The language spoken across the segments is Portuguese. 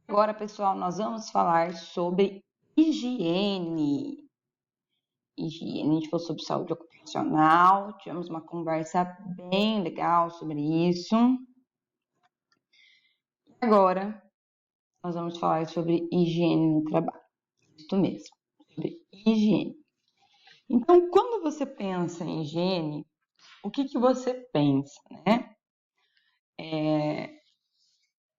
Agora, pessoal, nós vamos falar sobre higiene. Higiene, a gente falou sobre saúde ocupacional, tivemos uma conversa bem legal sobre isso. Agora, nós vamos falar sobre higiene no trabalho. Isso mesmo, sobre higiene. Então, quando você pensa em higiene, o que você pensa, né?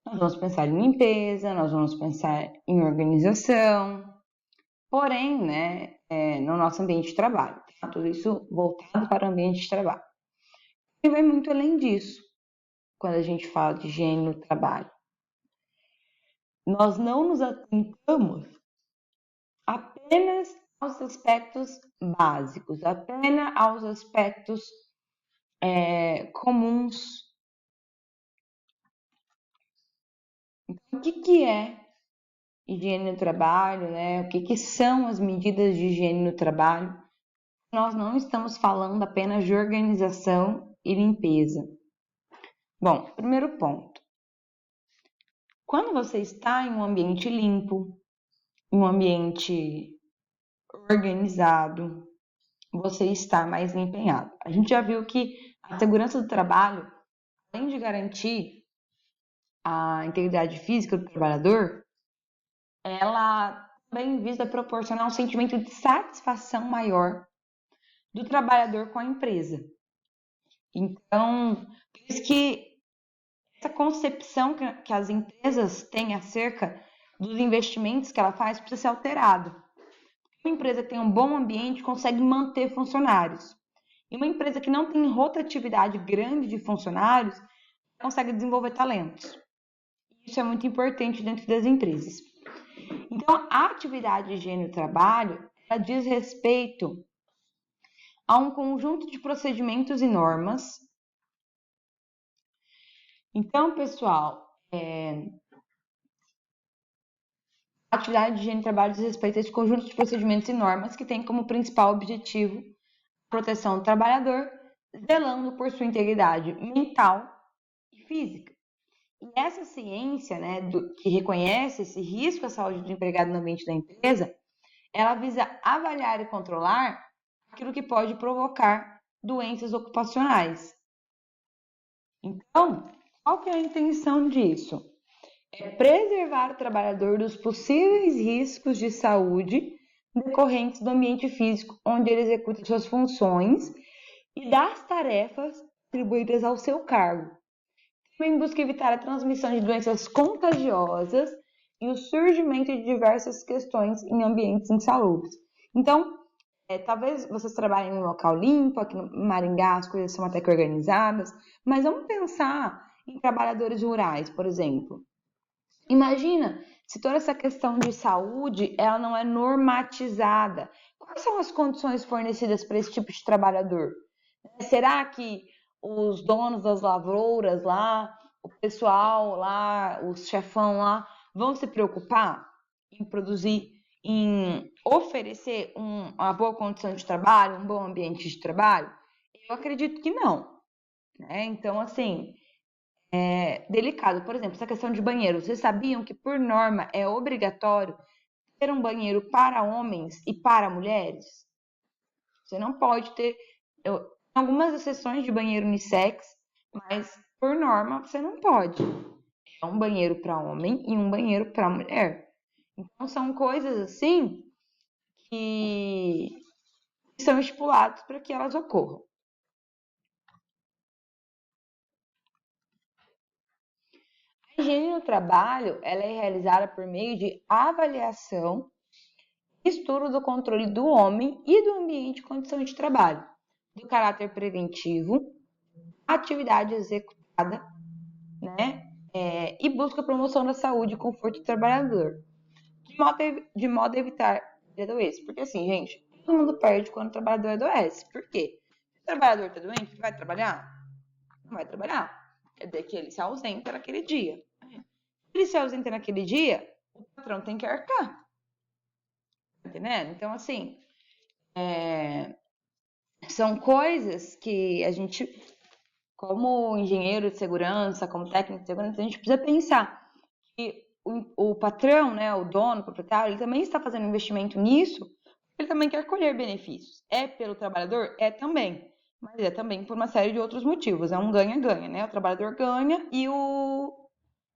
Nós vamos pensar em limpeza, nós vamos pensar em organização, porém, né, no nosso ambiente de trabalho, tá? Tudo isso voltado para o ambiente de trabalho. E vai muito além disso, quando a gente fala de higiene no trabalho. Nós não nos atentamos apenas aos aspectos básicos, apenas aos aspectos comuns. Então, o que é higiene no trabalho, né? O que são as medidas de higiene no trabalho? Nós não estamos falando apenas de organização e limpeza. Bom, primeiro ponto. Quando você está em um ambiente limpo, em um ambiente organizado, você está mais empenhado. A gente já viu que a segurança do trabalho, além de garantir a integridade física do trabalhador, ela também visa proporcionar um sentimento de satisfação maior do trabalhador com a empresa. Então, por isso que essa concepção que as empresas têm acerca dos investimentos que ela faz precisa ser alterado. Uma empresa que tem um bom ambiente consegue manter funcionários. E uma empresa que não tem rotatividade grande de funcionários consegue desenvolver talentos. Isso é muito importante dentro das empresas. Então, a atividade de higiene do trabalho, ela diz respeito a um conjunto de procedimentos e normas. Então, pessoal, a atividade de higiene do trabalho diz respeito a esse conjunto de procedimentos e normas que tem como principal objetivo a proteção do trabalhador, zelando por sua integridade mental e física. E essa ciência, né, que reconhece esse risco à saúde do empregado no ambiente da empresa, ela visa avaliar e controlar aquilo que pode provocar doenças ocupacionais. Então, qual que é a intenção disso? É preservar o trabalhador dos possíveis riscos de saúde decorrentes do ambiente físico onde ele executa suas funções e das tarefas atribuídas ao seu cargo. Também busca evitar a transmissão de doenças contagiosas e o surgimento de diversas questões em ambientes insalubres. Então, talvez vocês trabalhem em um local limpo, aqui no Maringá as coisas são até que organizadas, mas vamos pensar em trabalhadores rurais, por exemplo. Imagina se toda essa questão de saúde ela não é normatizada. Quais são as condições fornecidas para esse tipo de trabalhador? Será que os donos das lavouras lá, o pessoal lá, os chefão lá, vão se preocupar em produzir, em oferecer uma boa condição de trabalho, um bom ambiente de trabalho? Eu acredito que não, né? Então, assim, delicado. Por exemplo, essa questão de banheiro. Vocês sabiam que, por norma, é obrigatório ter um banheiro para homens e para mulheres? Você não pode ter algumas exceções de banheiro unissex, mas, por norma, você não pode. É um banheiro para homem e um banheiro para mulher. Então, são coisas assim que são estipuladas para que elas ocorram. A higiene no trabalho ela é realizada por meio de avaliação e estudo do controle do homem e do ambiente de condição de trabalho, do caráter preventivo, atividade executada, né? E busca a promoção da saúde e conforto do trabalhador, de modo a evitar doença. Porque assim, gente, todo mundo perde quando o trabalhador adoece. Por quê? Se o trabalhador está doente, vai trabalhar? Não vai trabalhar. Quer dizer que ele se ausenta naquele dia. Se ele se ausenta naquele dia, o patrão tem que arcar. Tá entendendo? Então, assim, são coisas que a gente, como engenheiro de segurança, como técnico de segurança, a gente precisa pensar que o patrão, né, o dono, o proprietário, ele também está fazendo investimento nisso, ele também quer colher benefícios. É pelo trabalhador? É também. Mas é também por uma série de outros motivos. É um ganha-ganha, né? O trabalhador ganha e o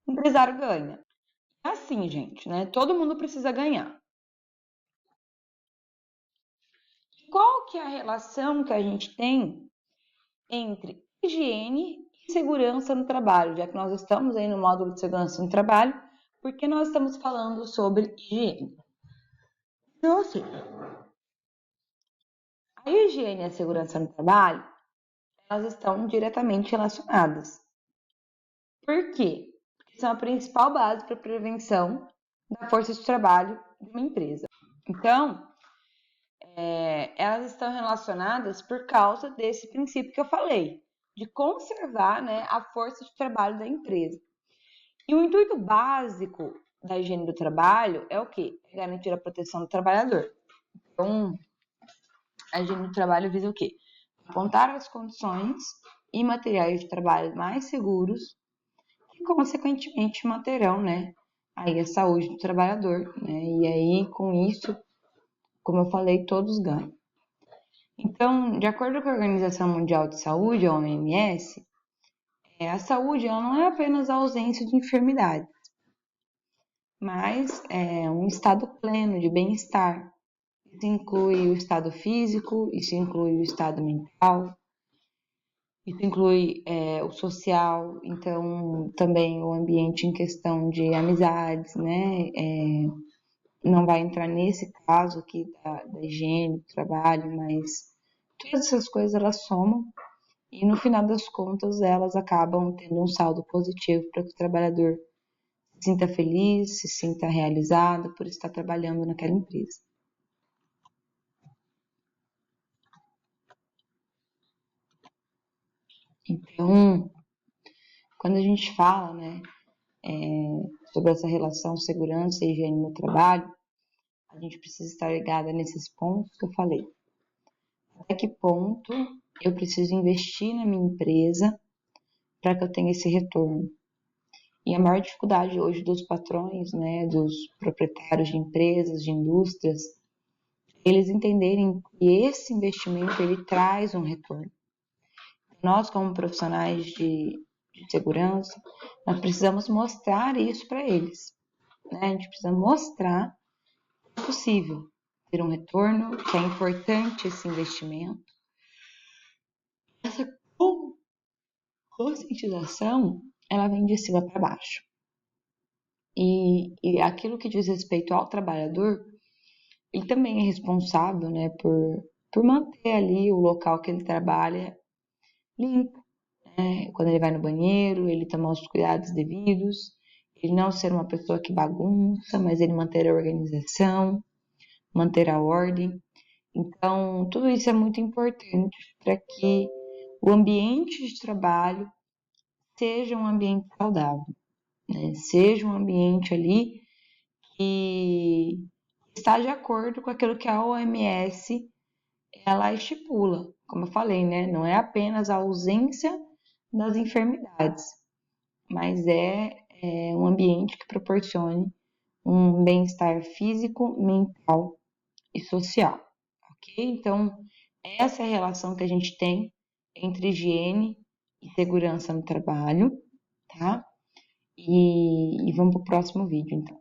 empresário ganha. É assim, gente, né? Todo mundo precisa ganhar. Qual que é a relação que a gente tem entre higiene e segurança no trabalho? Já que nós estamos aí no módulo de segurança no trabalho, por que nós estamos falando sobre higiene? Então, assim, a higiene e a segurança no trabalho, elas estão diretamente relacionadas. Por quê? Porque são a principal base para a prevenção da força de trabalho de uma empresa. Então, elas estão relacionadas por causa desse princípio que eu falei, de conservar, né, a força de trabalho da empresa. E o intuito básico da higiene do trabalho é o quê? É garantir a proteção do trabalhador. Então, a higiene do trabalho visa o quê? Apontar as condições e materiais de trabalho mais seguros e, consequentemente, manterão, né, aí a saúde do trabalhador, né? E aí, com isso, como eu falei, todos ganham. Então, de acordo com a Organização Mundial de Saúde, a OMS, a saúde ela não é apenas a ausência de enfermidade, mas é um estado pleno de bem-estar. Isso inclui o estado físico, isso inclui o estado mental, isso inclui o social, então também o ambiente em questão de amizades, né? Não vai entrar nesse caso aqui da higiene, do trabalho, mas todas essas coisas elas somam e no final das contas elas acabam tendo um saldo positivo para que o trabalhador se sinta feliz, se sinta realizado por estar trabalhando naquela empresa. Então, quando a gente fala, né, sobre essa relação segurança e higiene no trabalho, a gente precisa estar ligada nesses pontos que eu falei. Até que ponto eu preciso investir na minha empresa para que eu tenha esse retorno? E a maior dificuldade hoje dos patrões, né, dos proprietários de empresas, de indústrias, eles entenderem que esse investimento ele traz um retorno. Nós, como profissionais de segurança, nós precisamos mostrar isso para eles. Né? A gente precisa mostrar que é possível ter um retorno, que é importante esse investimento. Essa conscientização, ela vem de cima para baixo. E aquilo que diz respeito ao trabalhador, ele também é responsável, né, por manter ali o local que ele trabalha limpo. Né? Quando ele vai no banheiro, ele tomar os cuidados devidos, ele não ser uma pessoa que bagunça, mas ele manter a organização, manter a ordem. Então, tudo isso é muito importante para que o ambiente de trabalho seja um ambiente saudável, né? Seja um ambiente ali que está de acordo com aquilo que a OMS ela estipula. Como eu falei, né? Não é apenas a ausência das enfermidades, mas é um ambiente que proporcione um bem-estar físico, mental e social, ok? Então, essa é a relação que a gente tem entre higiene e segurança no trabalho, tá? E vamos para o próximo vídeo, então.